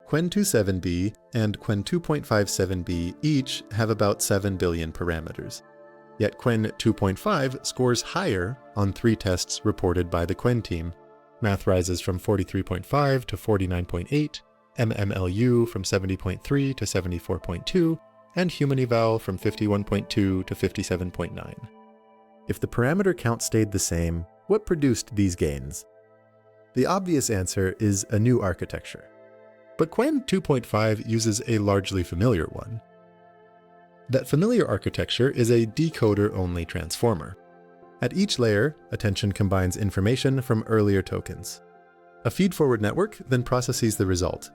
Qwen2-7B and Qwen2.5-7B each have about 7 billion parameters. Yet Qwen 2.5 scores higher on 3 tests reported by the Qwen team. Math rises from 43.5 to 49.8, MMLU from 70.3 to 74.2, and HumanEval from 51.2 to 57.9. If the parameter count stayed the same, what produced these gains? The obvious answer is a new architecture. But Qwen 2.5 uses a largely familiar one. That familiar architecture is a decoder-only transformer. At each layer, attention combines information from earlier tokens. A feed-forward network then processes the result.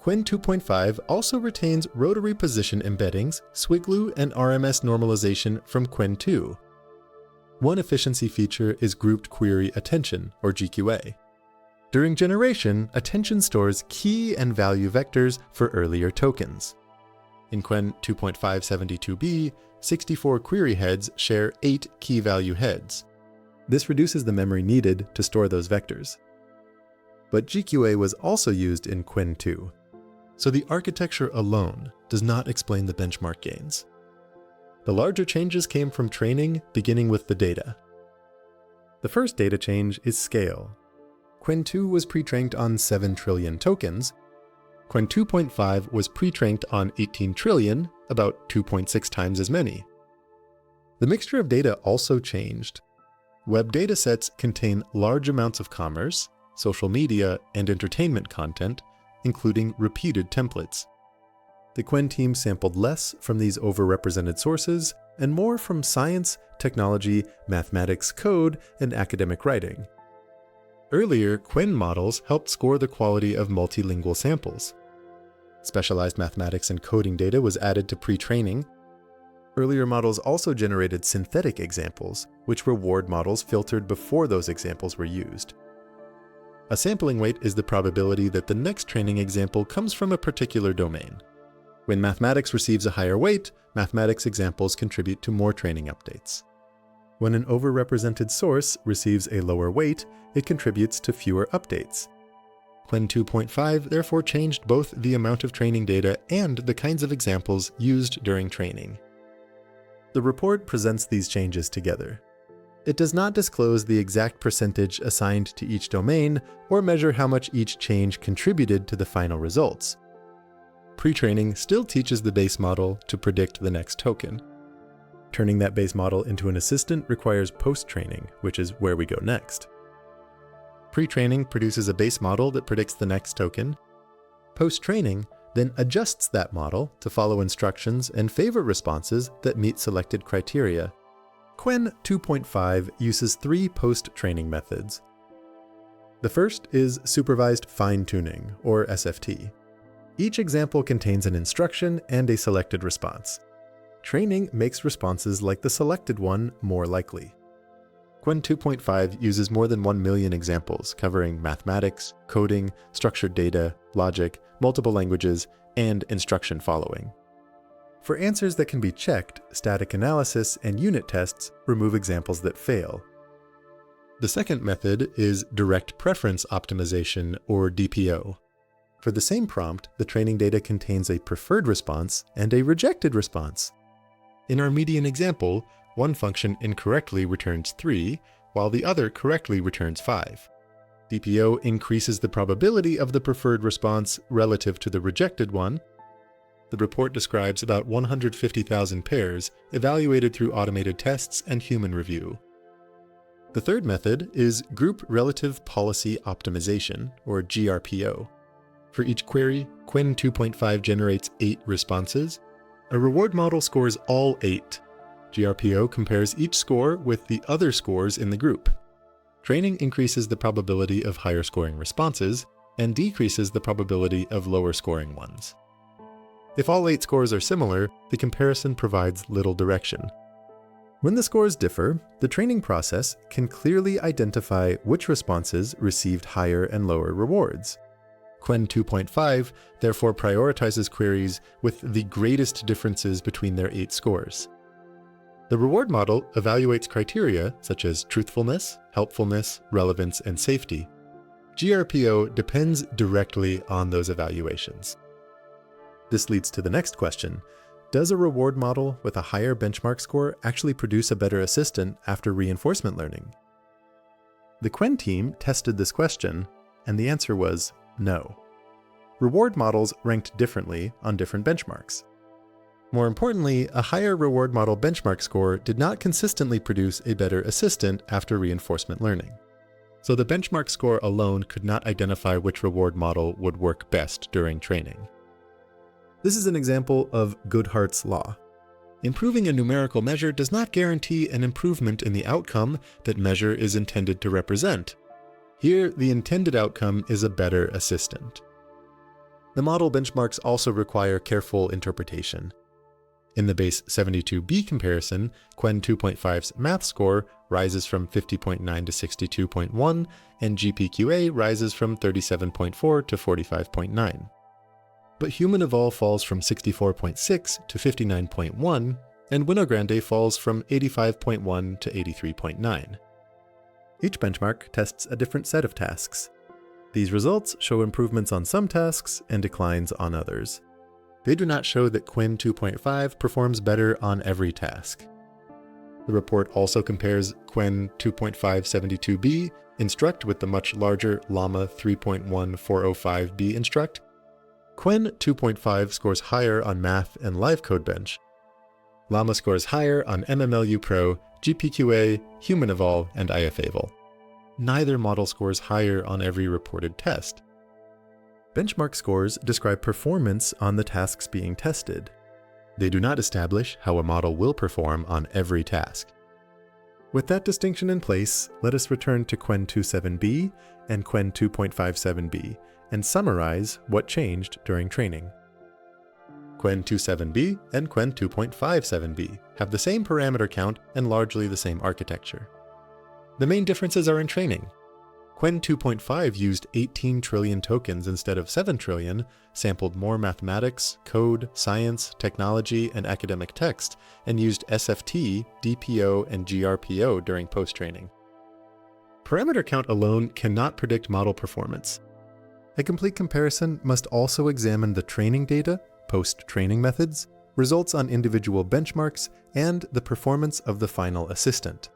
Qwen 2.5 also retains rotary position embeddings, SwiGLU, and RMS normalization from Qwen 2. One efficiency feature is grouped query attention, or GQA. During generation, attention stores key and value vectors for earlier tokens. In Qwen 2.5-72B, 64 query heads share 8 key value heads. This reduces the memory needed to store those vectors. But GQA was also used in Qwen 2, so the architecture alone does not explain the benchmark gains. The larger changes came from training, beginning with the data. The first data change is scale. Qwen 2 was pre-trained on 7 trillion tokens. Qwen 2.5 was pre-trained on 18 trillion, about 2.6 times as many. The mixture of data also changed. Web datasets contain large amounts of commerce, social media, and entertainment content, including repeated templates. The Qwen team sampled less from these overrepresented sources and more from science, technology, mathematics, code, and academic writing. Earlier, Qwen models helped score the quality of multilingual samples. Specialized mathematics and coding data was added to pre-training. Earlier models also generated synthetic examples, which reward models filtered before those examples were used. A sampling weight is the probability that the next training example comes from a particular domain. When mathematics receives a higher weight, mathematics examples contribute to more training updates. When an overrepresented source receives a lower weight, it contributes to fewer updates. Qwen 2.5 therefore changed both the amount of training data and the kinds of examples used during training. The report presents these changes together. It does not disclose the exact percentage assigned to each domain or measure how much each change contributed to the final results. Pre-training still teaches the base model to predict the next token. Turning that base model into an assistant requires post-training, which is where we go next. Pre-training produces a base model that predicts the next token. Post-training then adjusts that model to follow instructions and favor responses that meet selected criteria. Qwen 2.5 uses 3 post-training methods. The first is supervised fine-tuning, or SFT. Each example contains an instruction and a selected response. Training makes responses like the selected one more likely. Qwen 2.5 uses more than 1 million examples covering mathematics, coding, structured data, logic, multiple languages, and instruction following. For answers that can be checked, static analysis and unit tests remove examples that fail. The second method is direct preference optimization, or DPO. For the same prompt, the training data contains a preferred response and a rejected response. In our median example, one function incorrectly returns 3, while the other correctly returns 5. DPO increases the probability of the preferred response relative to the rejected one. The report describes about 150,000 pairs evaluated through automated tests and human review. The third method is Group Relative Policy Optimization, or GRPO. For each query, Qwen 2.5 generates 8 responses. A reward model scores all 8. GRPO compares each score with the other scores in the group. Training increases the probability of higher scoring responses and decreases the probability of lower scoring ones. If all 8 scores are similar, the comparison provides little direction. When the scores differ, the training process can clearly identify which responses received higher and lower rewards. Qwen 2.5 therefore prioritizes queries with the greatest differences between their 8 scores. The reward model evaluates criteria such as truthfulness, helpfulness, relevance, and safety. GRPO depends directly on those evaluations. This leads to the next question. Does a reward model with a higher benchmark score actually produce a better assistant after reinforcement learning? The Qwen team tested this question, and the answer was no. Reward models ranked differently on different benchmarks. More importantly, a higher reward model benchmark score did not consistently produce a better assistant after reinforcement learning. So the benchmark score alone could not identify which reward model would work best during training. This is an example of Goodhart's law. Improving a numerical measure does not guarantee an improvement in the outcome that measure is intended to represent. Here, the intended outcome is a better assistant. The model benchmarks also require careful interpretation. In the base 72B comparison, Qwen 2.5's math score rises from 50.9 to 62.1, and GPQA rises from 37.4 to 45.9. But HumanEval falls from 64.6 to 59.1, and Winogrande falls from 85.1 to 83.9. Each benchmark tests a different set of tasks. These results show improvements on some tasks and declines on others. They do not show that Qwen 2.5 performs better on every task. The report also compares Qwen 2.5-72B instruct with the much larger Llama 3.1-405B instruct. Qwen 2.5 scores higher on Math and Live Code Bench. Llama scores higher on MMLU Pro, GPQA, HumanEval, and IFAval. Neither model scores higher on every reported test. Benchmark scores describe performance on the tasks being tested. They do not establish how a model will perform on every task. With that distinction in place, let us return to Qwen2-7B and Qwen2.5-7B and summarize what changed during training. Qwen2-7B and Qwen2.5-7B have the same parameter count and largely the same architecture. The main differences are in training. Qwen 2.5 used 18 trillion tokens instead of 7 trillion, sampled more mathematics, code, science, technology, and academic text, and used SFT, DPO, and GRPO during post-training. Parameter count alone cannot predict model performance. A complete comparison must also examine the training data, post-training methods, results on individual benchmarks, and the performance of the final assistant.